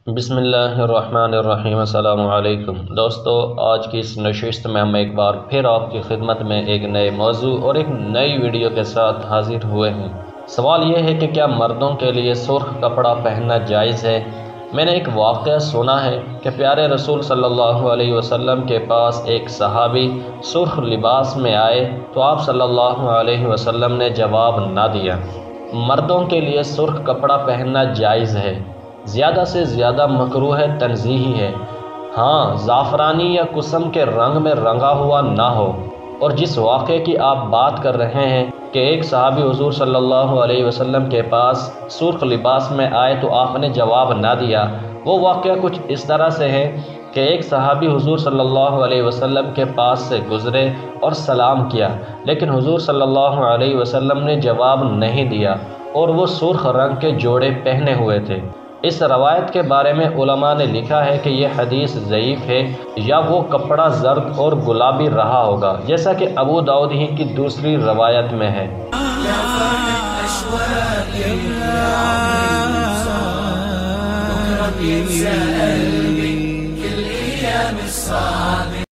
بسم اللہ الرحمن الرحیم۔ السلام علیکم دوستو، آج کی اس نشست میں ہم ایک بار پھر آپ کی خدمت میں ایک نئے موضوع اور ایک نئی ویڈیو کے ساتھ حاضر ہوئے ہیں۔ سوال یہ ہے کہ کیا مردوں کے لیے سرخ کپڑا پہننا جائز ہے؟ میں نے ایک واقعہ سنا ہے کہ پیارے رسول صلی اللہ علیہ وسلم کے پاس ایک صحابی سرخ لباس میں آئے تو آپ صلی اللہ علیہ وسلم نے جواب نہ دیا۔ مردوں کے لیے سرخ کپڑا پہننا جائز ہے، زیادہ سے زیادہ مکروہ تنزیہی ہے، ہاں زعفرانی یا کسم کے رنگ میں رنگا ہوا نہ ہو۔ اور جس واقعے کی آپ بات کر رہے ہیں کہ ایک صحابی حضور صلی اللہ علیہ وسلم کے پاس سرخ لباس میں آئے تو آپ نے جواب نہ دیا، وہ واقعہ کچھ اس طرح سے ہے کہ ایک صحابی حضور صلی اللہ علیہ وسلم کے پاس سے گزرے اور سلام کیا، لیکن حضور صلی اللہ علیہ وسلم نے جواب نہیں دیا اور وہ سرخ رنگ کے جوڑے پہنے ہوئے تھے۔ اس روایت کے بارے میں علماء نے لکھا ہے کہ یہ حدیث ضعیف ہے یا وہ کپڑا زرد اور گلابی رہا ہوگا، جیسا کہ ابو داؤد ہی کی دوسری روایت میں ہے۔ كل أيام الصعب